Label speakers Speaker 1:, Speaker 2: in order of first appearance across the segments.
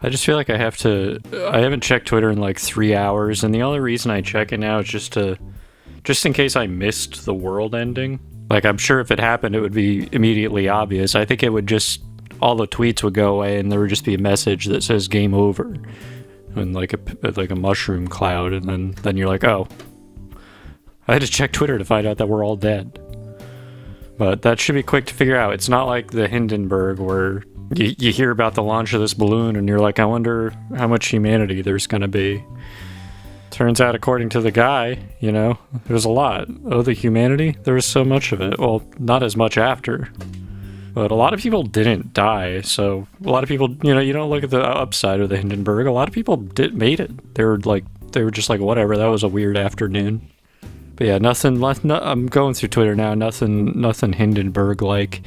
Speaker 1: I just feel like I haven't checked Twitter in like 3 hours, and the only reason I check it now is just in case I missed the world ending. Like, I'm sure if it happened, it would be immediately obvious. I think it would just, all the tweets would go away, and there would just be a message that says game over, and like a mushroom cloud, and then you're like, oh, I had to check Twitter to find out that we're all dead. But that should be quick to figure out. It's not like the Hindenburg where you hear about the launch of this balloon and you're like, I wonder how much humanity there's going to be. Turns out, according to the guy, there's a lot. Oh, the humanity? There was so much of it. Well, not as much after. But a lot of people didn't die, so a lot of people, you don't look at the upside of the Hindenburg. A lot of people made it. They were just like, whatever, that was a weird afternoon. But yeah, nothing. I'm going through Twitter now. Nothing Hindenburg-like.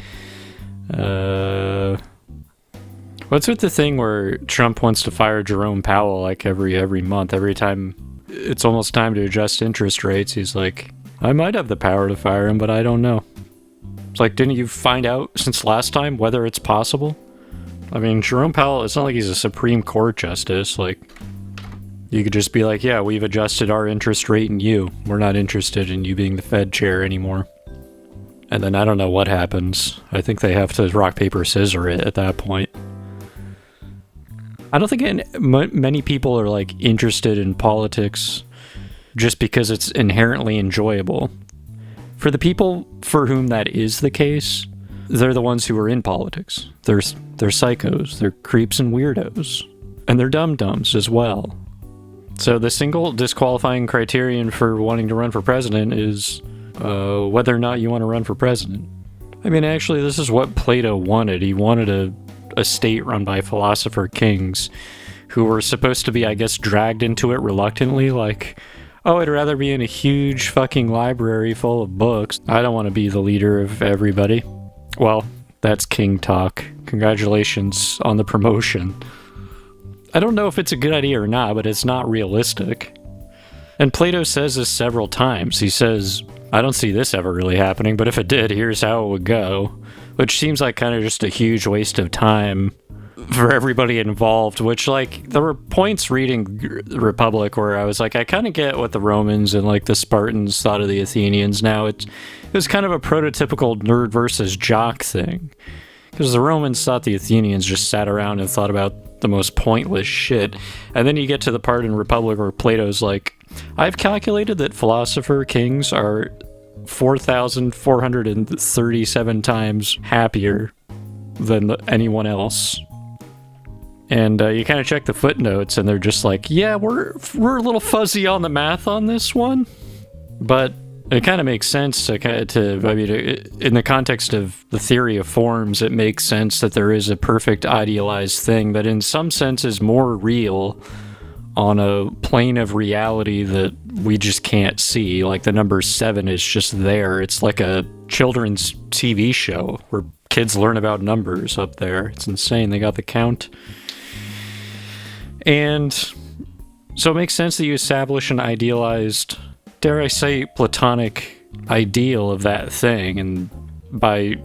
Speaker 1: What's with the thing where Trump wants to fire Jerome Powell like every month? Every time it's almost time to adjust interest rates, he's like, I might have the power to fire him, but I don't know. It's like, didn't you find out since last time whether it's possible? I mean, Jerome Powell, it's not like he's a Supreme Court justice. Like, you could just be like, yeah, we've adjusted our interest rate in you. We're not interested in you being the Fed chair anymore. And then I don't know what happens. I think they have to rock, paper, scissor it at that point. I don't think many people are like interested in politics just because it's inherently enjoyable. For the people for whom that is the case, they're the ones who are in politics. They're psychos, they're creeps and weirdos, and they're dum-dums as well. So the single disqualifying criterion for wanting to run for president is whether or not you want to run for president. I mean, actually, this is what Plato wanted. He wanted a state run by philosopher kings who were supposed to be, I guess, dragged into it reluctantly, like, oh, I'd rather be in a huge fucking library full of books. I don't want to be the leader of everybody. Well, that's king talk. Congratulations on the promotion. I don't know if it's a good idea or not, but it's not realistic. And Plato says this several times. He says, I don't see this ever really happening, but if it did, here's how it would go. Which seems like kind of just a huge waste of time for everybody involved, which, like, there were points reading the Republic where I was like, I kind of get what the Romans and, like, the Spartans thought of the Athenians. Now, it was kind of a prototypical nerd versus jock thing. Because the Romans thought the Athenians just sat around and thought about the most pointless shit. And then you get to the part in Republic where Plato's like, I've calculated that philosopher kings are 4,437 times happier than anyone else. And you kind of check the footnotes, and they're just like, yeah, we're a little fuzzy on the math on this one. But it kind of makes sense in the context of the theory of forms, it makes sense that there is a perfect idealized thing that in some sense is more real on a plane of reality that we just can't see. Like the number 7 is just there. It's like a children's TV show where kids learn about numbers up there. It's insane. They got the count. And so it makes sense that you establish an idealized, dare I say, platonic ideal of that thing, and by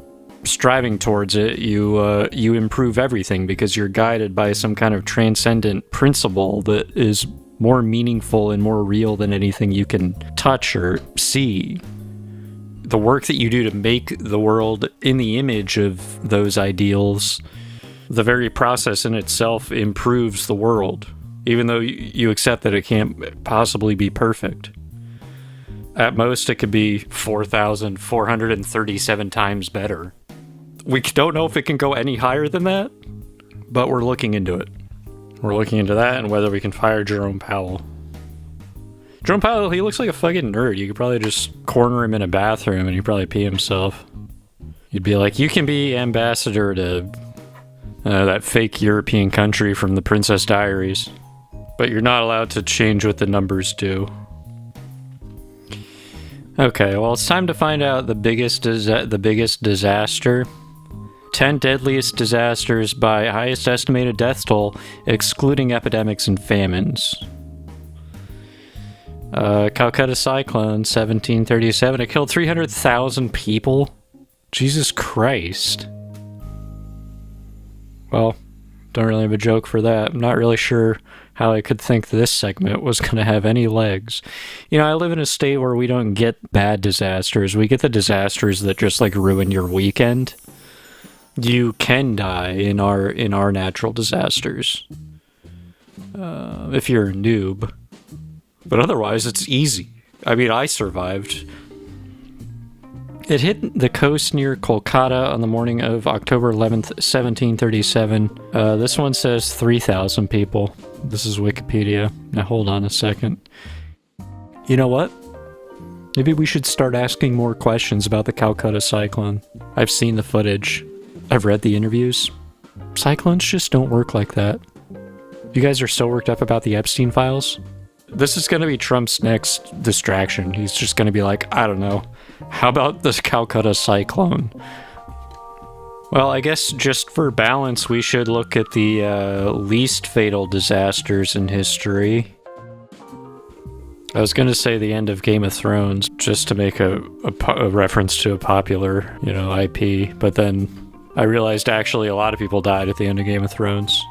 Speaker 1: striving towards it, you improve everything because you're guided by some kind of transcendent principle that is more meaningful and more real than anything you can touch or see. The work that you do to make the world in the image of those ideals, the very process in itself improves the world, even though you accept that it can't possibly be perfect. At most, it could be 4,437 times better. We don't know if it can go any higher than that, but we're looking into it. We're looking into that and whether we can fire Jerome Powell. Jerome Powell, he looks like a fucking nerd. You could probably just corner him in a bathroom and he'd probably pee himself. You'd be like, you can be ambassador to that fake European country from the Princess Diaries, but you're not allowed to change what the numbers do. Okay, well, it's time to find out the biggest disaster. 10 deadliest disasters by highest estimated death toll, excluding epidemics and famines. Calcutta Cyclone, 1737. It killed 300,000 people. Jesus Christ. Well, Don't really have a joke for that. I'm not really sure how I could think this segment was going to have any legs. You know, I live in a state where we don't get bad disasters. We get the disasters that just like ruin your weekend. You can die in our natural disasters if you're a noob. But otherwise, it's easy. I mean, I survived. It hit the coast near Kolkata on the morning of October 11th, 1737. This one says 3,000 people. This is Wikipedia. Now hold on a second. You know what? Maybe we should start asking more questions about the Calcutta cyclone. I've seen the footage. I've read the interviews. Cyclones just don't work like that. You guys are so worked up about the Epstein files. This is going to be Trump's next distraction. He's just going to be like, I don't know, how about this Calcutta cyclone? Well, I guess just for balance, we should look at the least fatal disasters in history. I was going to say the end of Game of Thrones, just to make a reference to a popular, IP, but then I realized actually a lot of people died at the end of Game of Thrones.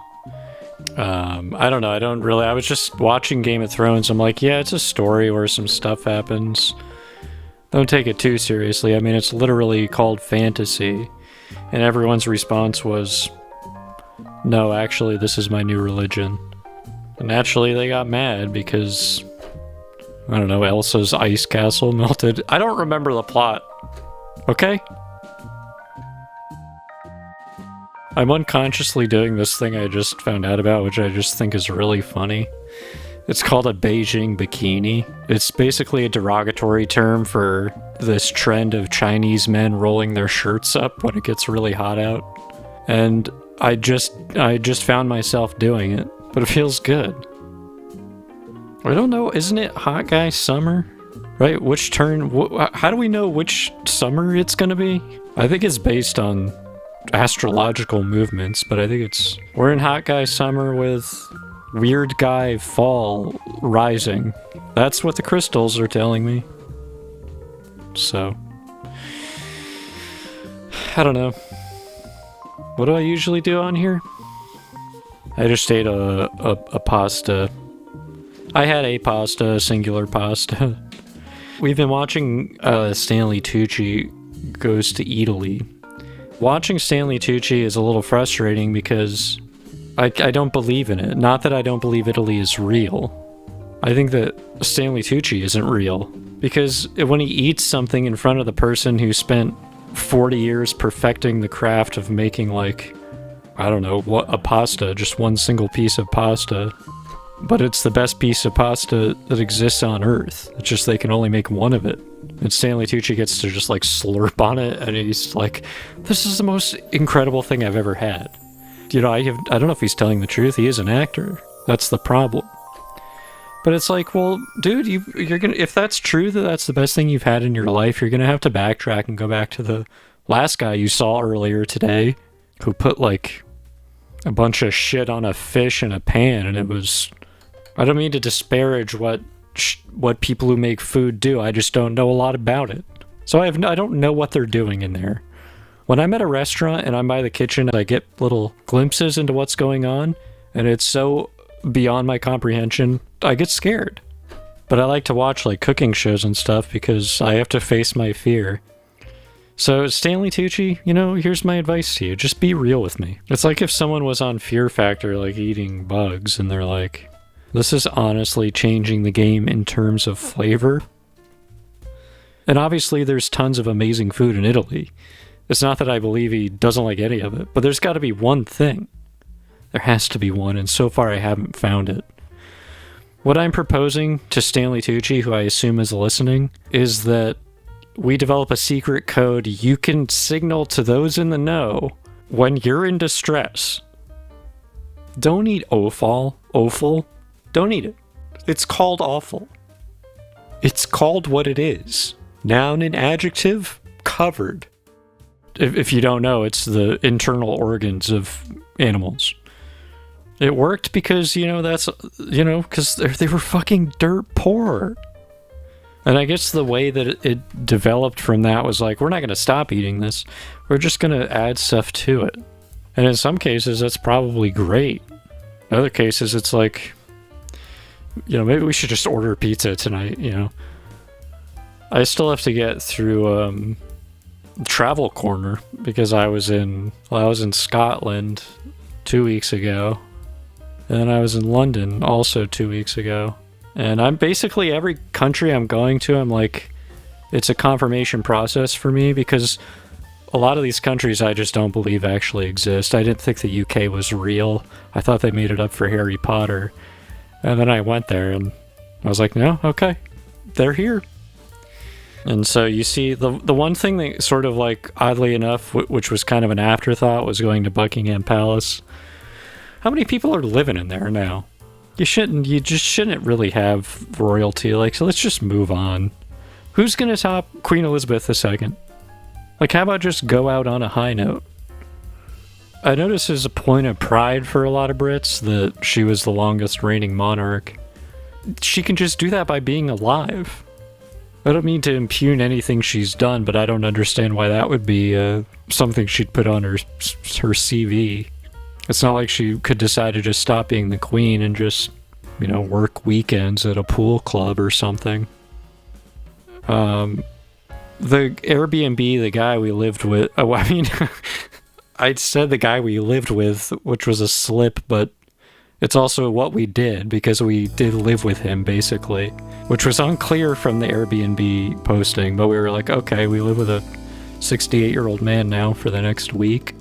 Speaker 1: I don't know, I was just watching Game of Thrones, I'm like, yeah, it's a story where some stuff happens. Don't take it too seriously. I mean, it's literally called fantasy. And everyone's response was, no, actually, this is my new religion. And naturally, they got mad because, I don't know, Elsa's ice castle melted. I don't remember the plot. Okay? I'm unconsciously doing this thing I just found out about, which I just think is really funny. It's called a Beijing bikini. It's basically a derogatory term for this trend of Chinese men rolling their shirts up when it gets really hot out. And I just found myself doing it, but it feels good. I don't know, isn't it hot guy summer? Right? How do we know which summer it's gonna be? I think it's based on astrological movements, but I think we're in hot guy summer with weird guy fall rising. That's what the crystals are telling me. So, I don't know. What do I usually do on here? I just ate a pasta. I had a pasta, singular pasta. We've been watching Stanley Tucci Goes to Italy. Watching Stanley Tucci is a little frustrating because I don't believe in it. Not that I don't believe Italy is real. I think that Stanley Tucci isn't real. Because when he eats something in front of the person who spent 40 years perfecting the craft of making, like, I don't know, a pasta, just one single piece of pasta, but it's the best piece of pasta that exists on Earth. It's just they can only make one of it. And Stanley Tucci gets to just, like, slurp on it, and he's like, this is the most incredible thing I've ever had. You know, I don't know if he's telling the truth. He is an actor. That's the problem. But it's like, well, dude, you're gonna, if that's true, that that's the best thing you've had in your life, you're gonna have to backtrack and go back to the last guy you saw earlier today, who put, like, a bunch of shit on a fish in a pan, and it was... I don't mean to disparage what people who make food do. I just don't know a lot about it. So I don't know what they're doing in there. When I'm at a restaurant and I'm by the kitchen, I get little glimpses into what's going on, and it's so beyond my comprehension, I get scared. But I like to watch, like, cooking shows and stuff because I have to face my fear. So, Stanley Tucci, here's my advice to you. Just be real with me. It's like if someone was on Fear Factor, like, eating bugs, and they're like, this is honestly changing the game in terms of flavor. And obviously there's tons of amazing food in Italy. It's not that I believe he doesn't like any of it, but there's got to be one thing. There has to be one, and so far I haven't found it. What I'm proposing to Stanley Tucci, who I assume is listening, is that we develop a secret code you can signal to those in the know when you're in distress. Don't eat offal. Don't eat it. It's called awful. It's called what it is. Noun and adjective, covered. If you don't know, it's the internal organs of animals. It worked because, because they were fucking dirt poor. And I guess the way that it developed from that was like, we're not going to stop eating this. We're just going to add stuff to it. And in some cases, that's probably great. In other cases, it's like, maybe we should just order pizza tonight, I still have to get through Travel Corner because I was in Scotland 2 weeks ago. And then I was in London also 2 weeks ago. And I'm basically, every country I'm going to, I'm like, it's a confirmation process for me because a lot of these countries I just don't believe actually exist. I didn't think the UK was real. I thought they made it up for Harry Potter. And then I went there and I was like, no, okay, they're here. And so you see, the one thing that sort of like, oddly enough, which was kind of an afterthought, was going to Buckingham Palace. How many people are living in there now? You just shouldn't really have royalty. Like, so let's just move on. Who's going to top Queen Elizabeth II? Like, how about just go out on a high note? I notice there's a point of pride for a lot of Brits that she was the longest reigning monarch. She can just do that by being alive. I don't mean to impugn anything she's done, but I don't understand why that would be something she'd put on her CV. It's not like she could decide to just stop being the queen and just, work weekends at a pool club or something. The Airbnb, the guy we lived with, I said the guy we lived with, which was a slip, but it's also what we did, because we did live with him, basically, which was unclear from the Airbnb posting, but we were like, okay, we live with a 68-year-old man now for the next week.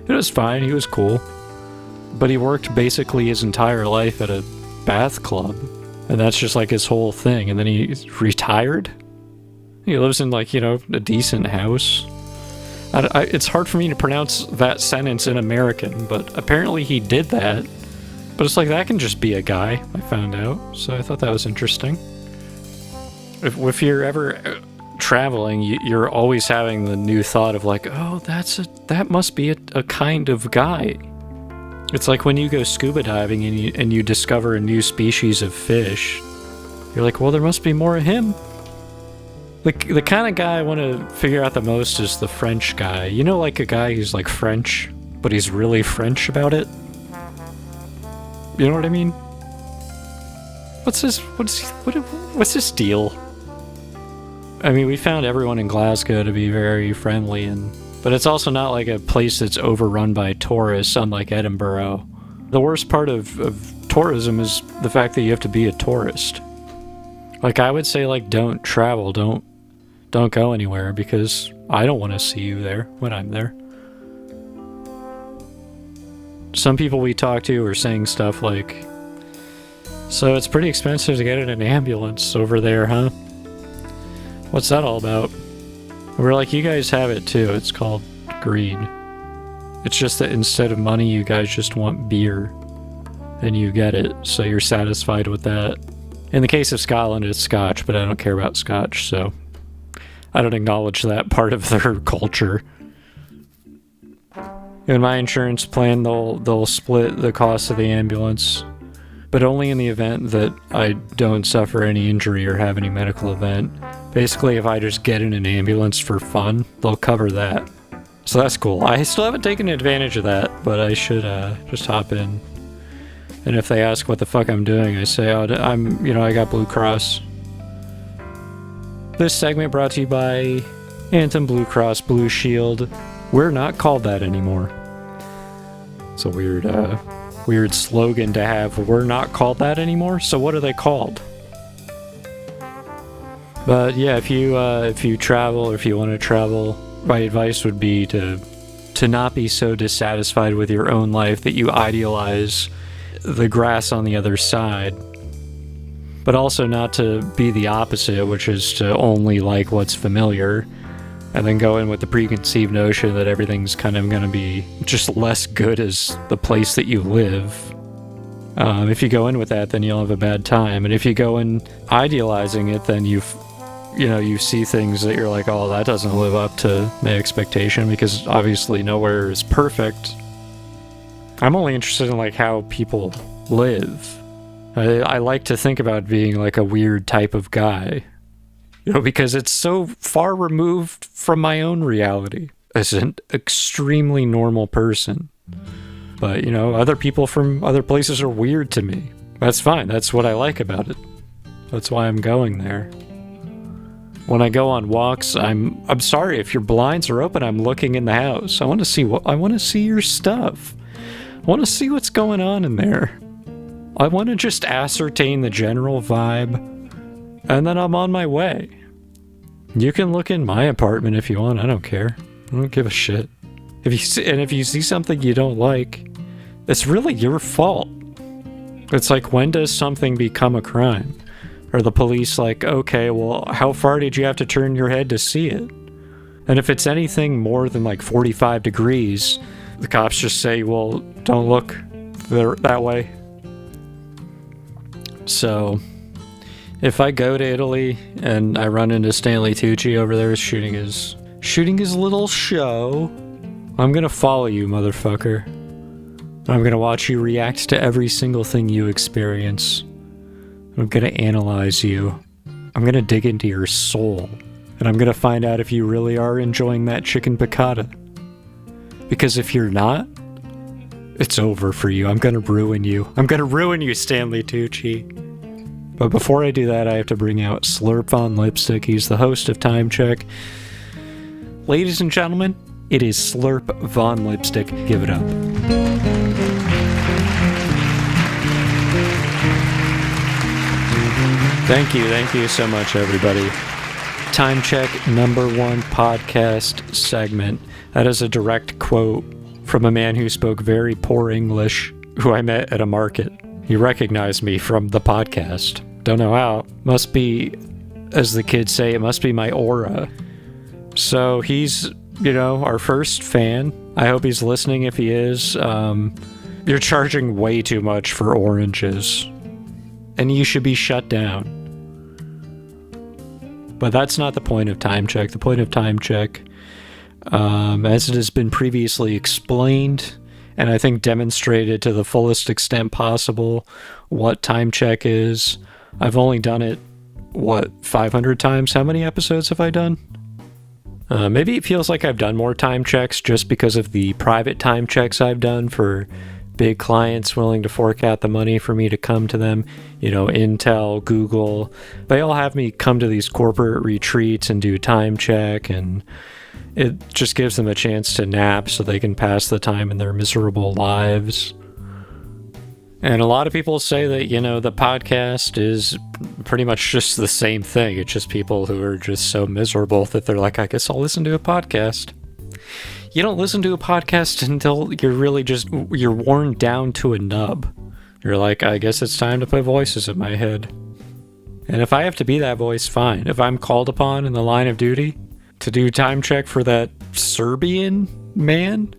Speaker 1: It was fine, he was cool, but he worked basically his entire life at a bath club, and that's just like his whole thing, and then he retired? He lives in, like, a decent house. It's hard for me to pronounce that sentence in American, but apparently he did that. But it's like, that can just be a guy, I found out. So I thought that was interesting. If you're ever traveling, you're always having the new thought of like, oh, that must be a kind of guy. It's like when you go scuba diving and you discover a new species of fish. You're like, well, there must be more of him. The kind of guy I want to figure out the most is the French guy. Like a guy who's like French, but he's really French about it. You know what I mean? What's his deal? I mean, we found everyone in Glasgow to be very friendly, but it's also not like a place that's overrun by tourists, unlike Edinburgh. The worst part of tourism is the fact that you have to be a tourist. Like, I would say, like, don't travel, don't go anywhere, because I don't want to see you there when I'm there. Some people we talk to are saying stuff like, so it's pretty expensive to get in an ambulance over there, huh? What's that all about? We're like, you guys have it too. It's called greed. It's just that instead of money, you guys just want beer. And you get it, so you're satisfied with that. In the case of Scotland, it's Scotch, but I don't care about Scotch, so I don't acknowledge that part of their culture. In my insurance plan, they'll split the cost of the ambulance, but only in the event that I don't suffer any injury or have any medical event. Basically, if I just get in an ambulance for fun, they'll cover that. So that's cool. I still haven't taken advantage of that, but I should just hop in. And if they ask what the fuck I'm doing, I say, oh, I got Blue Cross. This segment brought to you by Anthem Blue Cross Blue Shield. We're not called that anymore. It's a weird slogan to have. We're not called that anymore. So what are they called? But yeah, if you travel, or if you want to travel, my advice would be to not be so dissatisfied with your own life that you idealize the grass on the other side. But also not to be the opposite, which is to only like what's familiar. And then go in with the preconceived notion that everything's kind of going to be just less good as the place that you live. If you go in with that, then you'll have a bad time. And if you go in idealizing it, then you see things that you're like, oh, that doesn't live up to my expectation, because obviously nowhere is perfect. I'm only interested in like how people live. I like to think about being like a weird type of guy. Because it's so far removed from my own reality. as an extremely normal person. But, other people from other places are weird to me. That's fine. That's what I like about it. That's why I'm going there. When I go on walks, I'm sorry if your blinds are open. I'm looking in the house. I want to see your stuff. I want to see what's going on in there. I want to just ascertain the general vibe, and then I'm on my way. You can look in my apartment if you want. I don't care. I don't give a shit. If you see something you don't like, it's really your fault. It's like, when does something become a crime? Are the police like, okay, well, how far did you have to turn your head to see it? And if it's anything more than like 45 degrees, the cops just say, well, don't look that way. So, if I go to Italy and I run into Stanley Tucci over there shooting his little show, I'm gonna follow you, motherfucker. I'm gonna watch you react to every single thing you experience. I'm gonna analyze you. I'm gonna dig into your soul. And I'm gonna find out if you really are enjoying that chicken piccata. Because if you're not, it's over for you. I'm gonna ruin you. I'm gonna ruin you, Stanley Tucci. But before I do that, I have to bring out Slurp Von Lipstick. He's the host of Time Check. Ladies and gentlemen, it is Slurp Von Lipstick. Give it up. Thank you so much, everybody. Time Check #1 podcast segment. That is a direct quote from a man who spoke very poor English, who I met at a market. He recognized me from the podcast. Don't know how. Must be, as the kids say, it must be my aura. So he's, our first fan. I hope he's listening. If he is, you're charging way too much for oranges. And you should be shut down. But that's not the point of Time Check. The point of Time Check, as it has been previously explained, and I think demonstrated to the fullest extent possible, what Time Check is. I've only done it, 500 times? How many episodes have I done? Maybe it feels like I've done more time checks just because of the private time checks I've done for big clients willing to fork out the money for me to come to them. Intel, Google, they all have me come to these corporate retreats and do time check, and it just gives them a chance to nap so they can pass the time in their miserable lives. And a lot of people say that, the podcast is pretty much just the same thing. It's just people who are just so miserable that they're like, I guess I'll listen to a podcast. You don't listen to a podcast until you're worn down to a nub. You're like, I guess it's time to put voices in my head. And if I have to be that voice, fine. If I'm called upon in the line of duty to do time check for that Serbian man,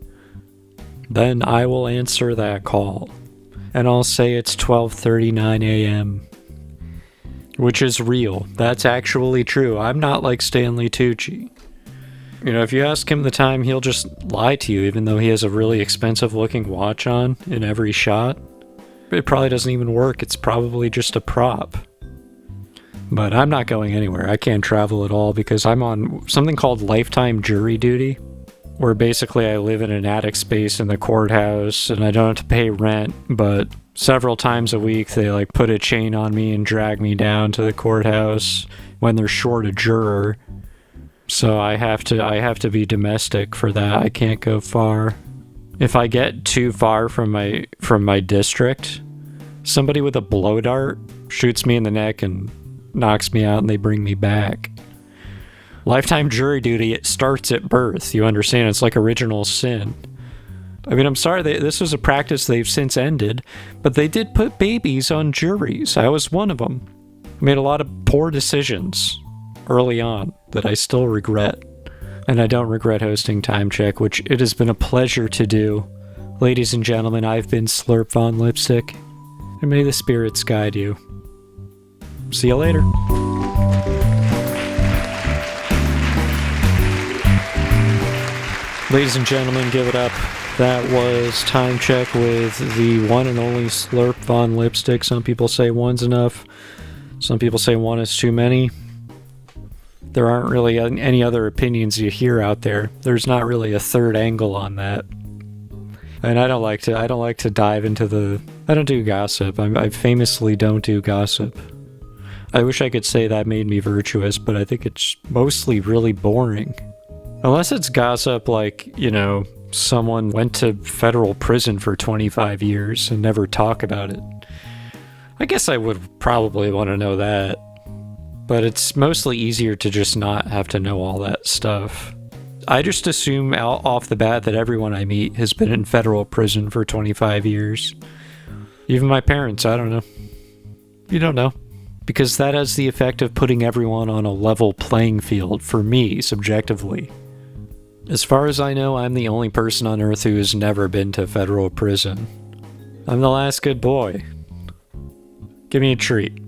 Speaker 1: then I will answer that call. And I'll say it's 12:39 a.m., which is real. That's actually true. I'm not like Stanley Tucci. If you ask him the time, he'll just lie to you, even though he has a really expensive-looking watch on in every shot. It probably doesn't even work. It's probably just a prop. But I'm not going anywhere. I can't travel at all because I'm on something called lifetime jury duty, where basically I live in an attic space in the courthouse and I don't have to pay rent, but several times a week they put a chain on me and drag me down to the courthouse when they're short a juror. So I have to be domestic for that. I can't go far. If I get too far from my district, somebody with a blow dart shoots me in the neck and knocks me out and they bring me back. Lifetime jury duty, it starts at birth. You understand? It's like original sin. I mean, I'm sorry, this was a practice they've since ended, but they did put babies on juries. I was one of them. I made a lot of poor decisions early on that I still regret. And I don't regret hosting Time Check, which it has been a pleasure to do. Ladies and gentlemen, I've been Slurp Von Lipstick, and may the spirits guide you. See you later. Ladies and gentlemen, give it up. That was Time Check with the one and only Slurp Von Lipstick. Some people say one's enough. Some people say one is too many. There aren't really any other opinions you hear out there. There's not really a third angle on that. And I don't like to dive into I don't do gossip. I famously don't do gossip. I wish I could say that made me virtuous, but I think it's mostly really boring. Unless it's gossip like, someone went to federal prison for 25 years and never talk about it. I guess I would probably want to know that. But it's mostly easier to just not have to know all that stuff. I just assume off the bat that everyone I meet has been in federal prison for 25 years. Even my parents, I don't know. You don't know. Because that has the effect of putting everyone on a level playing field for me, subjectively. As far as I know, I'm the only person on Earth who has never been to federal prison. I'm the last good boy. Give me a treat.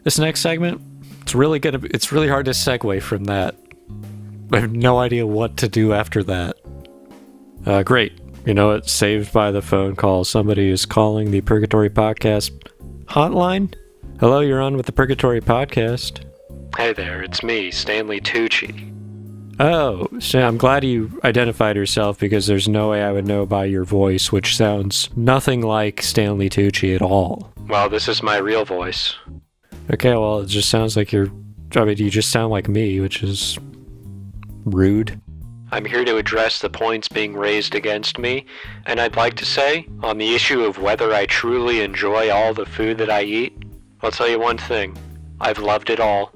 Speaker 1: This next segment, it's really hard to segue from that. I have no idea what to do after that. Great. You know what? Saved by the phone call. Somebody is calling the Purgatory Podcast hotline. Hello, you're on with the Purgatory Podcast. Hey there, it's me, Stanley Tucci. Oh, so I'm glad you identified yourself because there's no way I would know by your voice, which sounds nothing like Stanley Tucci at all. Well, this is my real voice. Okay, well, it just sounds like you just sound like me, which is rude. I'm here to address the points being raised against me, and I'd like to say, on the issue of whether I truly enjoy all the food that I eat, I'll tell you one thing. I've loved it all.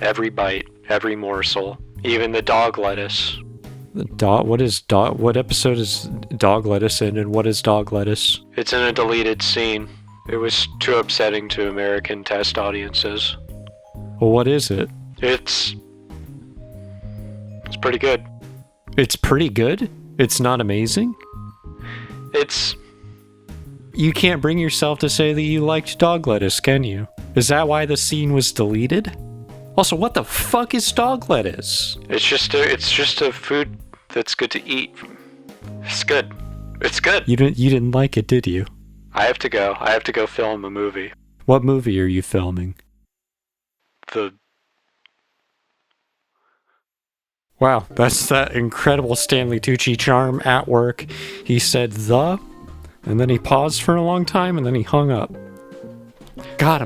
Speaker 1: Every bite, every morsel, even the dog lettuce. What episode is dog lettuce in, and what is dog lettuce? It's in a deleted scene. It was too upsetting to American test audiences. Well, what is it? It's pretty good. It's pretty good? It's not amazing? You can't bring yourself to say that you liked dog lettuce, can you? Is that why the scene was deleted? Also, what the fuck is dog lettuce? It's just a food that's good to eat. It's good. It's good. You didn't like it, did you? I have to go film a movie. What movie are you filming? Wow, that's that incredible Stanley Tucci charm at work. He said and then he paused for a long time, and then he hung up. God,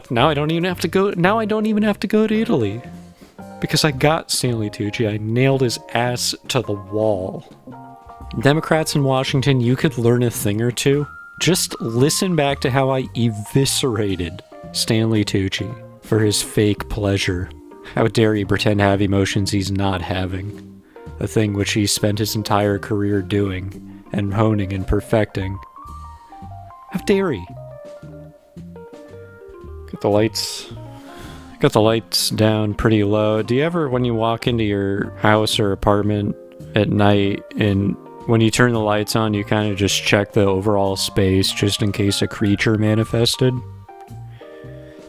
Speaker 1: now I don't even have to go to Italy. Because I got Stanley Tucci, I nailed his ass to the wall. Democrats in Washington, you could learn a thing or two. Just listen back to how I eviscerated Stanley Tucci for his fake pleasure. How dare he pretend to have emotions he's not having? A thing which he spent his entire career doing, and honing and perfecting. How dare he? Got the lights down pretty low. Do you ever, when you walk into your house or apartment at night, and when you turn the lights on, you kind of just check the overall space just in case a creature manifested?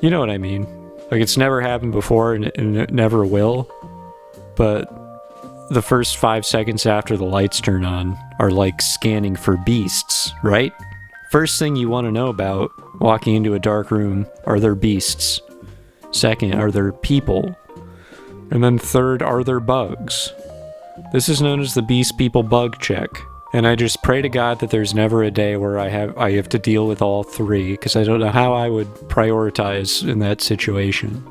Speaker 1: You know what I mean. Like, it's never happened before, and it never will. But the first 5 seconds after the lights turn on are like scanning for beasts, right? First thing you want to know about walking into a dark room, are there beasts? Second, are there people? And then third, are there bugs? This is known as the Beast People Bug Check. And I just pray to God that there's never a day where I have to deal with all three, because I don't know how I would prioritize in that situation.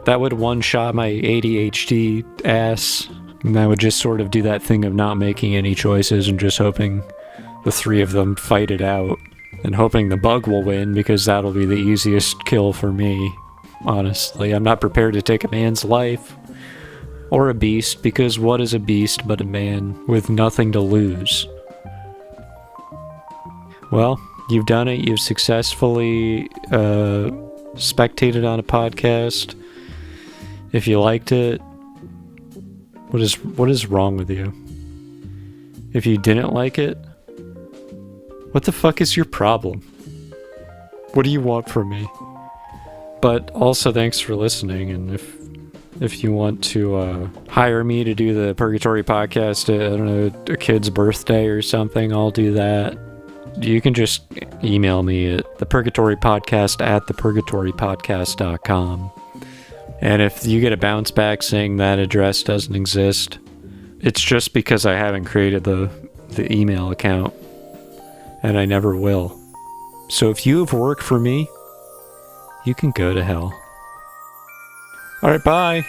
Speaker 1: That would one-shot my ADHD ass, and I would just sort of do that thing of not making any choices and just hoping the three of them fight it out, and hoping the bug will win, because that'll be the easiest kill for me. Honestly, I'm not prepared to take a man's life, or a beast, because what is a beast but a man with nothing to lose? Well, you've done it. You've successfully spectated on a podcast. If you liked it, what is wrong with you? If you didn't like it, what the fuck is your problem? What do you want from me? But also, thanks for listening, and if you want to hire me to do the Purgatory Podcast at, I don't know, a kid's birthday or something, I'll do that. You can just email me at thepurgatorypodcast@thepurgatorypodcast.com. And if you get a bounce back saying that address doesn't exist, it's just because I haven't created the email account. And I never will. So if you have work for me, you can go to hell. Alright, bye!